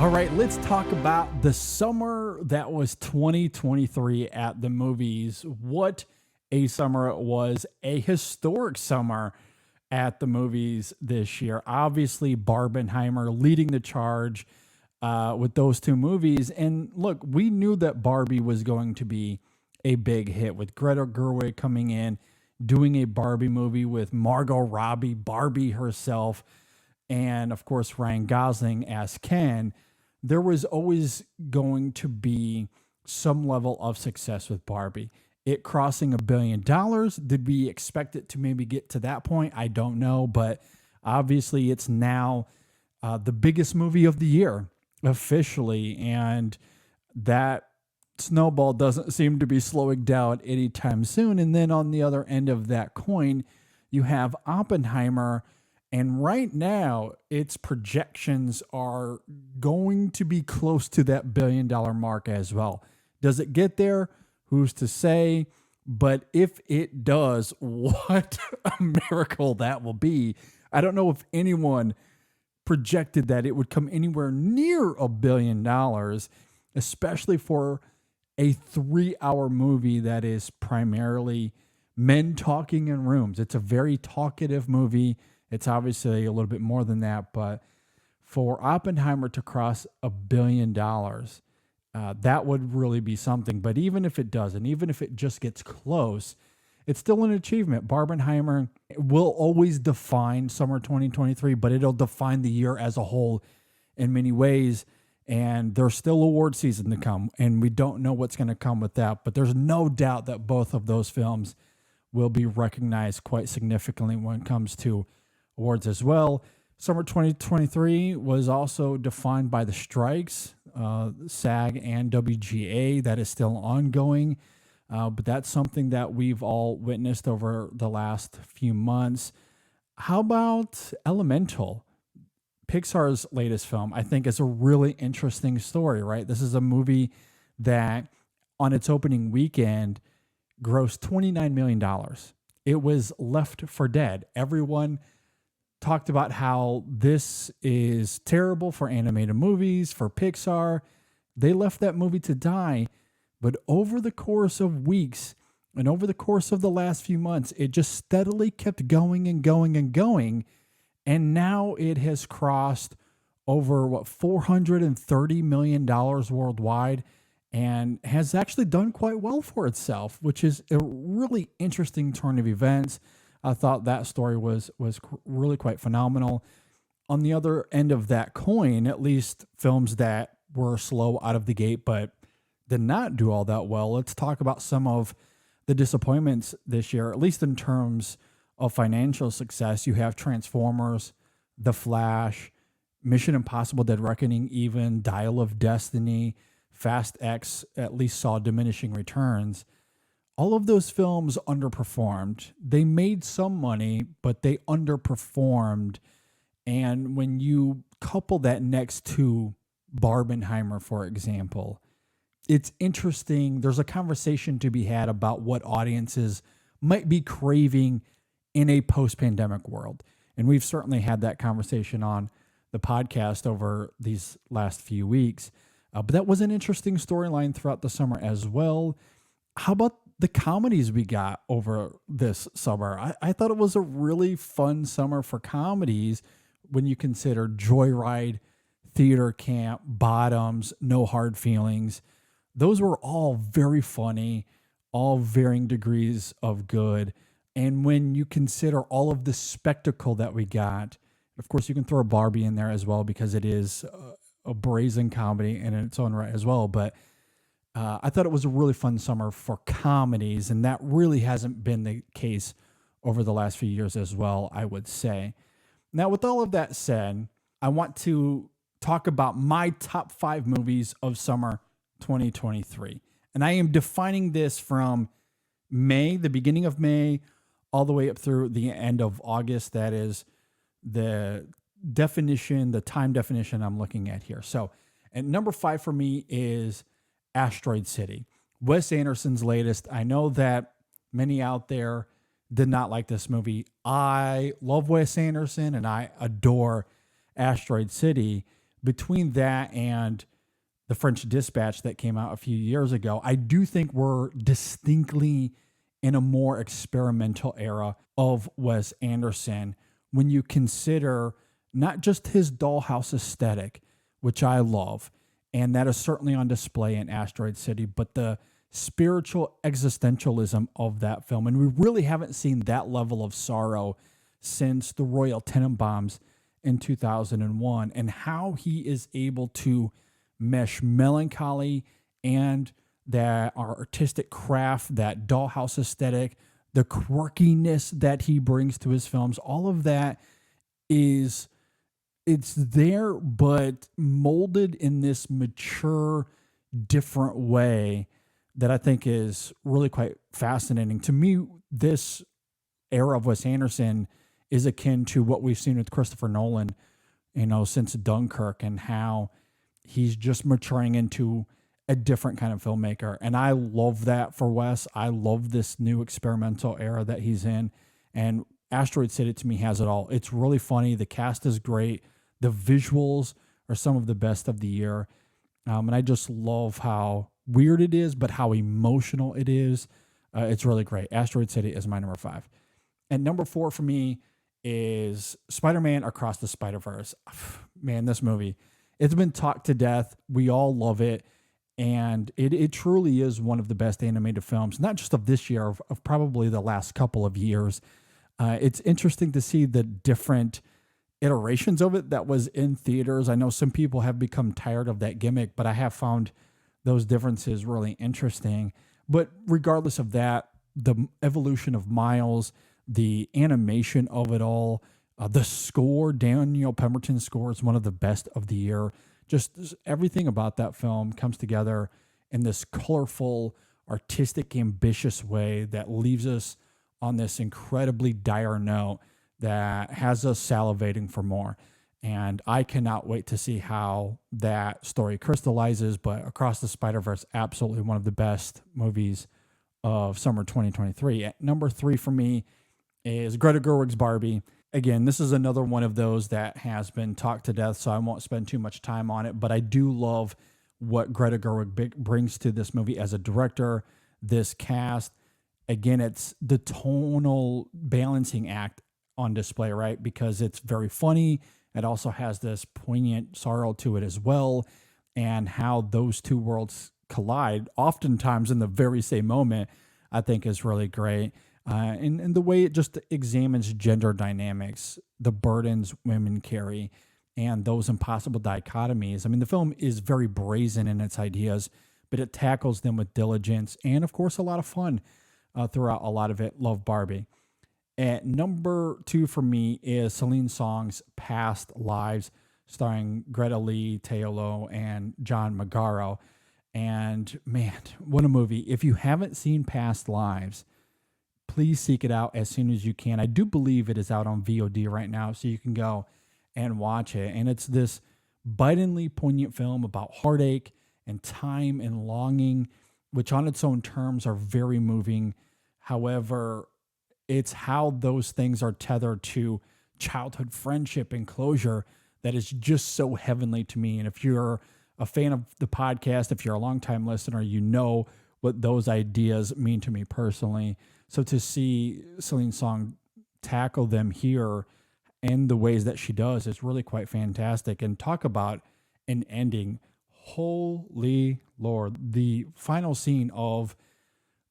All right, let's talk about the summer that was 2023 at the movies. What a summer it was, a historic summer at the movies this year. Obviously, Barbenheimer leading the charge with those two movies. And look, we knew that Barbie was going to be a big hit with Greta Gerwig coming in, doing a Barbie movie with Margot Robbie, Barbie herself, and of course, Ryan Gosling as Ken. There was always going to be some level of success with Barbie. It crossing $1 billion. Did we expect it to maybe get to that point? I don't know, but obviously it's now the biggest movie of the year officially, and that snowball doesn't seem to be slowing down anytime soon. And then on the other end of that coin, you have Oppenheimer. And right now, its projections are going to be close to that $1 billion mark as well. Does it get there? Who's to say? But if it does, what a miracle that will be. I don't know if anyone projected that it would come anywhere near $1 billion, especially for a 3-hour movie that is primarily men talking in rooms. It's a very talkative movie. It's obviously a little bit more than that, but for Oppenheimer to cross $1 billion, that would really be something. But even if it doesn't, even if it just gets close, it's still an achievement. Barbenheimer will always define summer 2023, but it'll define the year as a whole in many ways. And there's still award season to come, and we don't know what's going to come with that. But there's no doubt that both of those films will be recognized quite significantly when it comes to awards as well. Summer 2023 was also defined by the strikes, SAG and WGA. That is still ongoing, but that's something that we've all witnessed over the last few months. How about Elemental? Pixar's latest film, I think, is a really interesting story, right? This is a movie that on its opening weekend grossed $29 million. It was left for dead. Everyone talked about how this is terrible for animated movies, for Pixar. They left that movie to die. But over the course of weeks and over the course of the last few months, it just steadily kept going and going and going. And now it has crossed over, $430 million worldwide, and has actually done quite well for itself, which is a really interesting turn of events. I thought that story was really quite phenomenal. On the other end of that coin, at least films that were slow out of the gate but did not do all that well, let's talk about some of the disappointments this year, at least in terms of financial success. You have Transformers, The Flash, Mission Impossible Dead Reckoning, even Dial of Destiny, Fast X at least saw diminishing returns. All of those films underperformed. They made some money, but they underperformed. And when you couple that next to Barbenheimer, for example, it's interesting. There's a conversation to be had about what audiences might be craving in a post-pandemic world. And we've certainly had that conversation on the podcast over these last few weeks. But that was an interesting storyline throughout the summer as well. How about the comedies we got over this summer? I thought it was a really fun summer for comedies when you consider Joyride, Theater Camp, Bottoms, No Hard Feelings. Those were all very funny, all varying degrees of good. And when you consider all of the spectacle that we got, of course, you can throw Barbie in there as well because it is a brazen comedy in its own right as well. But I thought it was a really fun summer for comedies, and that really hasn't been the case over the last few years as well, I would say. Now, with all of that said, I want to talk about my top 5 movies of summer 2023. And I am defining this from May, the beginning of May, all the way up through the end of August. That is the definition, the time definition I'm looking at here. So at number 5 for me is Asteroid City, Wes Anderson's latest. I know that many out there did not like this movie. I love Wes Anderson and I adore Asteroid City, between that and the French Dispatch that came out a few years ago, I do think we're distinctly in a more experimental era of Wes Anderson when you consider not just his dollhouse aesthetic, which I love, and that is certainly on display in Asteroid City, but the spiritual existentialism of that film. And we really haven't seen that level of sorrow since the Royal Tenenbaums in 2001, and how he is able to mesh melancholy and that artistic craft, that dollhouse aesthetic, the quirkiness that he brings to his films. All of that is, it's there, but molded in this mature, different way that I think is really quite fascinating. To me, this era of Wes Anderson is akin to what we've seen with Christopher Nolan, since Dunkirk, and how he's just maturing into a different kind of filmmaker. And I love that for Wes. I love this new experimental era that he's in. And Asteroid City to me has it all. It's really funny. The cast is great. The visuals are some of the best of the year. And I just love how weird it is, but how emotional it is. It's really great. Asteroid City is my number 5. And number 4 for me is Spider-Man Across the Spider-Verse. Man, this movie, it's been talked to death. We all love it. And it truly is one of the best animated films, not just of this year, of probably the last couple of years. It's interesting to see the different iterations of it that was in theaters. I know some people have become tired of that gimmick, but I have found those differences really interesting. But regardless of that, the evolution of Miles, the animation of it all, the score, Daniel Pemberton's score is one of the best of the year. Just everything about that film comes together in this colorful, artistic, ambitious way that leaves us on this incredibly dire note that has us salivating for more. And I cannot wait to see how that story crystallizes. But Across the Spider-Verse, absolutely one of the best movies of summer 2023. At number 3 for me is Greta Gerwig's Barbie. Again, this is another one of those that has been talked to death, so I won't spend too much time on it. But I do love what Greta Gerwig brings to this movie as a director, this cast. Again, it's the tonal balancing act on display, right? Because it's very funny. It also has this poignant sorrow to it as well. And how those two worlds collide, oftentimes in the very same moment, I think is really great. And the way it just examines gender dynamics, the burdens women carry, and those impossible dichotomies. I mean, the film is very brazen in its ideas, but it tackles them with diligence and, of course, a lot of fun throughout a lot of it. Love Barbie. At number 2 for me is Celine Song's Past Lives, starring Greta Lee, Teolo, and John Magaro. And man, what a movie. If you haven't seen Past Lives, please seek it out as soon as you can. I do believe it is out on VOD right now, so you can go and watch it. And it's this bitingly poignant film about heartache and time and longing, which on its own terms are very moving. However, it's how those things are tethered to childhood friendship and closure that is just so heavenly to me. And if you're a fan of the podcast, if you're a longtime listener, you know what those ideas mean to me personally. So to see Celine Song tackle them here in the ways that she does is really quite fantastic. And talk about an ending. Holy Lord. The final scene of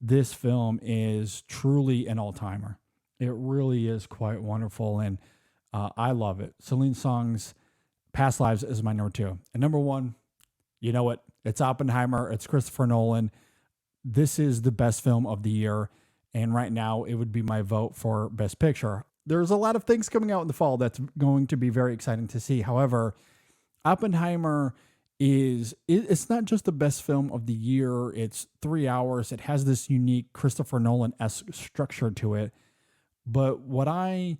this film is truly an all-timer. It really is quite wonderful, and I love it. Celine Song's Past Lives is my number 2. And number 1, you know what? It's Oppenheimer. It's Christopher Nolan. This is the best film of the year. And right now, it would be my vote for Best Picture. There's a lot of things coming out in the fall that's going to be very exciting to see. However, Oppenheimer it's not just the best film of the year. It's 3 hours. It has this unique Christopher Nolan-esque structure to it. But what I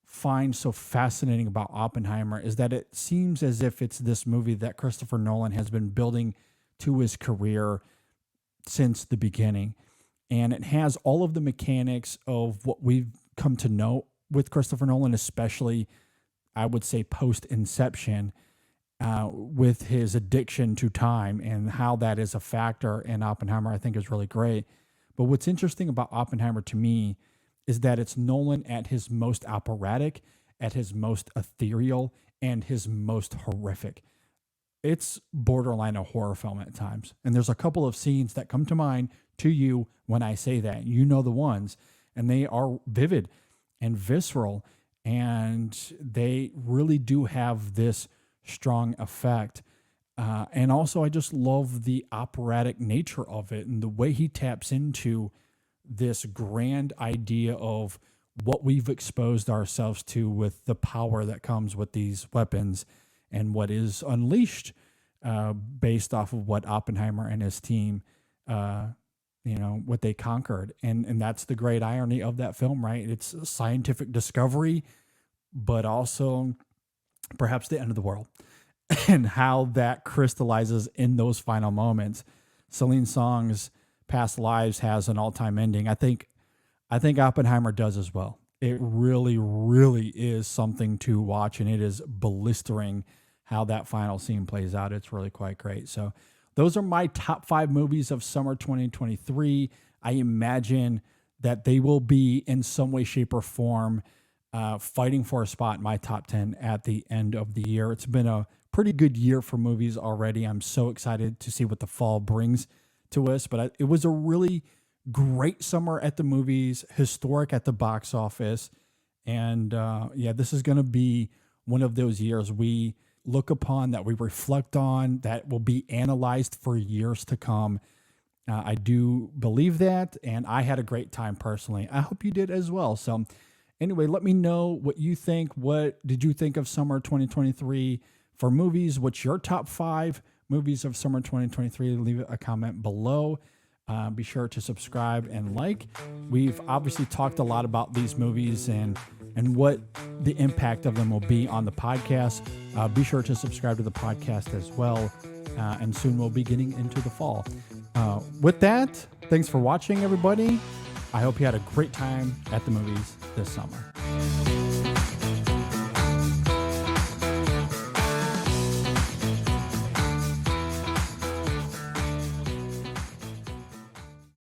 find so fascinating about Oppenheimer is that it seems as if it's this movie that Christopher Nolan has been building to his career since the beginning. And it has all of the mechanics of what we've come to know with Christopher Nolan, especially, I would say, post-Inception. with his addiction to time and how that is a factor in Oppenheimer, I think is really great. But what's interesting about Oppenheimer to me is that it's Nolan at his most operatic, at his most ethereal, and his most horrific. It's borderline a horror film at times. And there's a couple of scenes that come to mind to you when I say that. You know the ones, and they are vivid and visceral, and they really do have this strong effect. And also, I just love the operatic nature of it and the way he taps into this grand idea of what we've exposed ourselves to with the power that comes with these weapons and what is unleashed based off of what Oppenheimer and his team, what they conquered. And that's the great irony of that film, right? It's a scientific discovery, but also perhaps the end of the world and how that crystallizes in those final moments. Celine Song's Past Lives has an all-time ending. I think Oppenheimer does as well. It really, really is something to watch, and it is blistering how that final scene plays out. It's really quite great. So those are my top 5 movies of summer 2023. I imagine that they will be in some way, shape, or form fighting for a spot in my top 10 at the end of the year. It's been a pretty good year for movies already. I'm so excited to see what the fall brings to us, but it was a really great summer at the movies, historic at the box office. And this is going to be one of those years we look upon, that we reflect on, that will be analyzed for years to come. I do believe that, and I had a great time personally. I hope you did as well. So anyway, let me know what you think. What did you think of summer 2023 for movies? What's your top 5 movies of summer 2023? Leave a comment below. Be sure to subscribe and like. We've obviously talked a lot about these movies and what the impact of them will be on the podcast. Be sure to subscribe to the podcast as well. And soon we'll be getting into the fall. With that, thanks for watching, everybody. I hope you had a great time at the movies this summer.